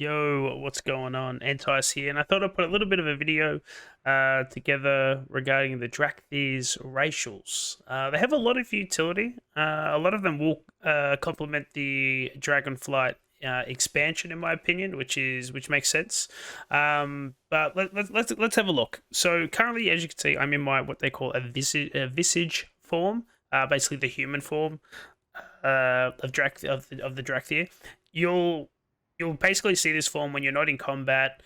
Yo, what's going on? Entice here, and I thought I'd put a little bit of a video together regarding the Dracthyr's racials. They have a lot of utility. A lot of them will complement the Dragonflight expansion, in my opinion, which makes sense. But let's have a look. So currently, as you can see, I'm in my what they call a visage form, basically the human form of the Dracthyr. You'll you'll basically see this form when you're not in combat,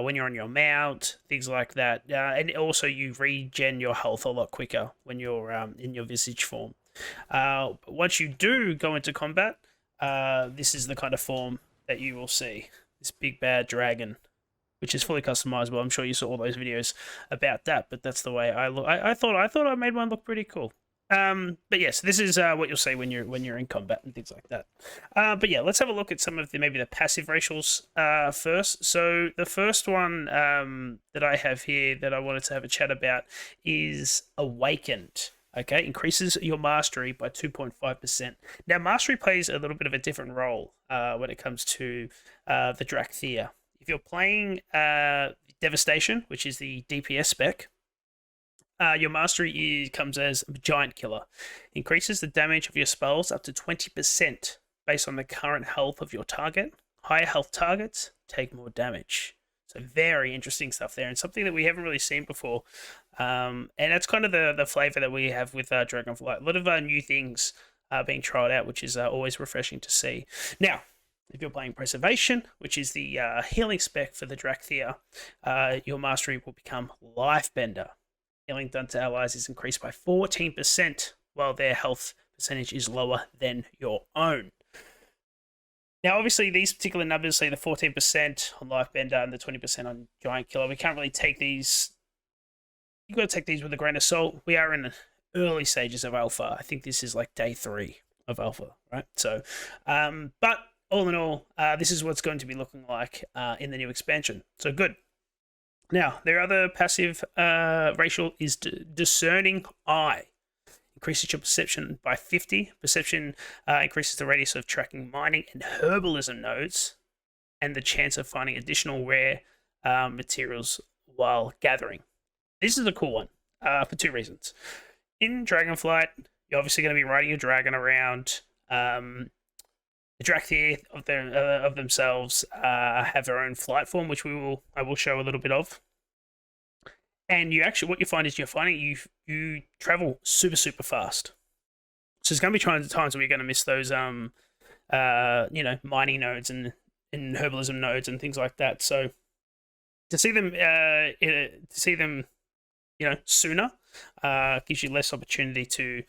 when you're on your mount, things like that, and also you regen your health a lot quicker when you're in your visage form. Once you do go into combat, this is the kind of form that you will see. This big bad dragon, which is fully customizable. I'm sure you saw all those videos about that, but that's the way I look. I thought I made one look pretty cool. But yes, this is what you'll see when you're in combat and things like that. But yeah, let's have a look at some of maybe the passive racials first. So the first one that I have here that I wanted to have a chat about is Awakened. Okay, increases your mastery by 2.5%. Now, mastery plays a little bit of a different role when it comes to the Dracthyr. If you're playing Devastation, which is the DPS spec, your mastery comes as Giant Killer. Increases the damage of your spells up to 20% based on the current health of your target. Higher health targets take more damage. So very interesting stuff there, and something that we haven't really seen before. And that's kind of the flavor that we have with Dragonflight. A lot of new things being tried out, which is always refreshing to see. Now, if you're playing Preservation, which is the healing spec for the Dracthyr, your mastery will become Lifebender. Healing done to allies is increased by 14%, while their health percentage is lower than your own. Now, obviously, these particular numbers, say the 14% on Lifebender and the 20% on Giant Killer, we can't really take these. You've got to take these with a grain of salt. We are in the early stages of Alpha. I think this is like day 3 of Alpha, right? So, but all in all, this is what's going to be looking like in the new expansion. So good. Now, their other passive racial is discerning eye. Increases your perception by 50. Perception increases the radius of tracking mining and herbalism nodes and the chance of finding additional rare materials while gathering. This is a cool one for 2 reasons. In Dragonflight, you're obviously going to be riding your dragon around. The Dracthyr of themselves have their own flight form, which I will show a little bit of. And what you find is you travel super fast. So there's going to be times where you're going to miss those mining nodes and herbalism nodes and things like that. So to see them sooner gives you less opportunity to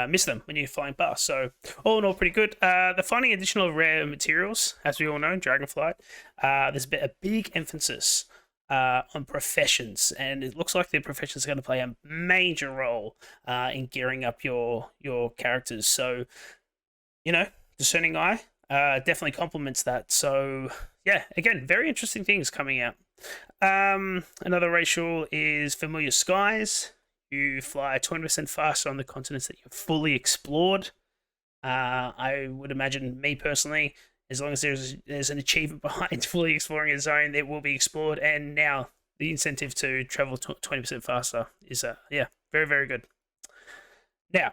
miss them when you're flying past. So all in all, pretty good. They're finding additional rare materials, as we all know, in Dragonflight. There's a big emphasis on professions, and it looks like the professions are going to play a major role in gearing up your characters. So, discerning eye definitely complements that. So, yeah, again, very interesting things coming out. Another racial is Familiar Skies. You fly 20% faster on the continents that you've fully explored. I would imagine, me personally, as long as there's an achievement behind fully exploring a zone, it will be explored. And now the incentive to travel 20% faster is very, very good. Now,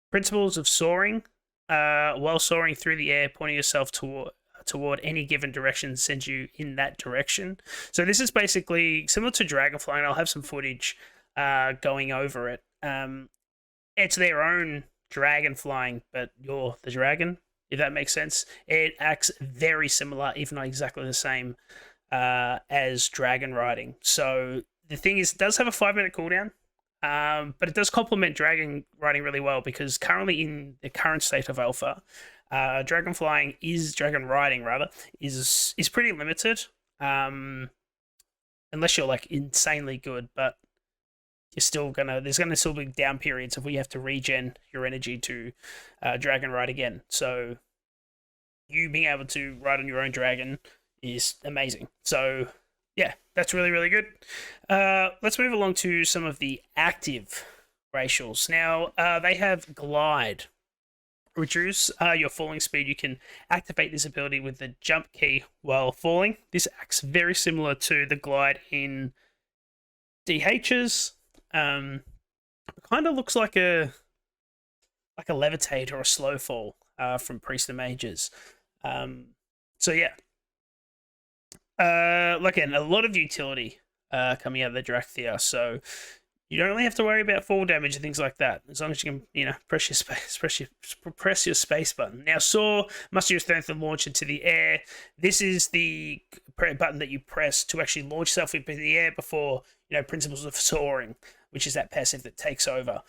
principles of soaring. While soaring through the air, pointing yourself toward any given direction sends you in that direction. So this is basically similar to Dragonfly, and I'll have some footage going over it. It's their own dragon flying, but you're the dragon, if that makes sense. It acts very similar, if not exactly the same, as dragon riding. So the thing is, it does have a 5-minute cooldown, but it does complement dragon riding really well, because currently in the current state of Alpha, dragon riding is pretty limited, unless you're like insanely good. But there's gonna still be down periods if we have to regen your energy to dragon ride again. So you being able to ride on your own dragon is amazing. So yeah, that's really, really good. Let's move along to some of the active racials. Now, they have Glide. reduce your falling speed. You can activate this ability with the jump key while falling. This acts very similar to the glide in DH's. It kind of looks like a levitate or a slow fall from Priest of Mages. So yeah, again, a lot of utility coming out of the Dracthyr. So you don't really have to worry about fall damage and things like that, as long as you can, you know, press your space button. Now, soar, muster your strength and launch into the air. This is the button that you press to actually launch yourself into the air before, you know, principles of soaring, which is that passive that takes over.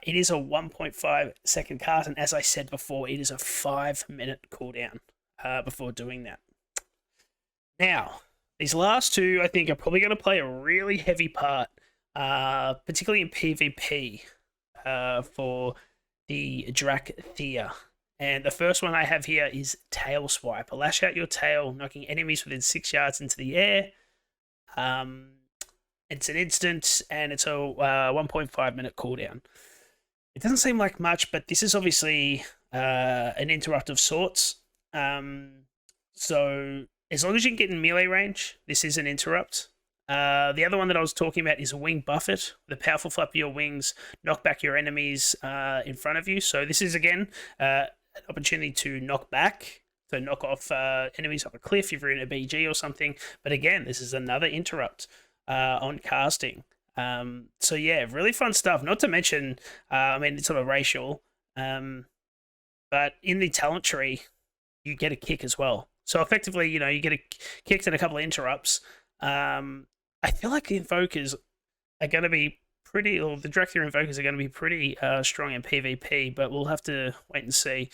It is a 1.5 second cast, and as I said before, it is a 5-minute cooldown before doing that. Now, these last two, I think, are probably going to play a really heavy part, particularly in PvP, for the Dracthyr. And the first one I have here is Tail Swipe. Lash out your tail, knocking enemies within 6 yards into the air. It's an instant, and it's a 1.5 minute cooldown. It doesn't seem like much, but this is obviously an interrupt of sorts. So as long as you can get in melee range, this is an interrupt. The other one that I was talking about is a wing buffet. The powerful flap of your wings knock back your enemies in front of you. So this is, again, an opportunity to knock back, to knock off enemies off a cliff if you're in a BG or something. But again, this is another interrupt on casting. So yeah, really fun stuff. Not to mention, I mean, it's sort of racial, but in the talent tree, you get a kick as well. So effectively, you know, you get a kick and a couple of interrupts. I feel like the Invokers are going to be pretty, or the Dracthyr Invokers are going to be pretty strong in PvP, but we'll have to wait and see.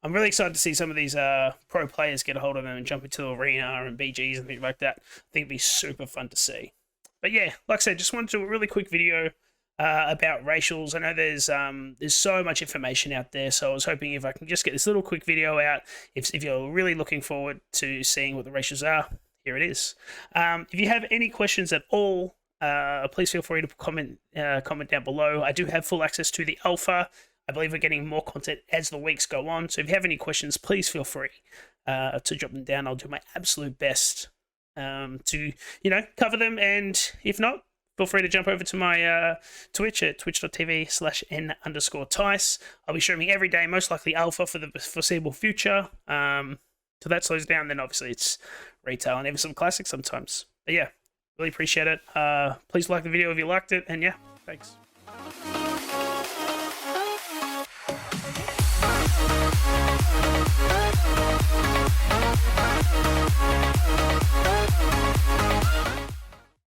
I'm really excited to see some of these pro players get a hold of them and jump into the arena and BGs and things like that. I think it'd be super fun to see. But yeah, like I said, just wanted to do a really quick video about racials. I know there's so much information out there, so I was hoping if I can just get this little quick video out, if you're really looking forward to seeing what the racials are, here it is. If you have any questions at all, please feel free to comment down below. I do have full access to the alpha. I believe we're getting more content as the weeks go on, so if you have any questions, please feel free to drop them down. I'll do my absolute best to, you know, cover them, and if not, feel free to jump over to my Twitch at twitch.tv/n_Tice. I'll be streaming every day, most likely alpha for the foreseeable future. Till that slows down, then obviously it's retail and even some classics sometimes. But yeah, really appreciate it. Please like the video if you liked it, and yeah, thanks.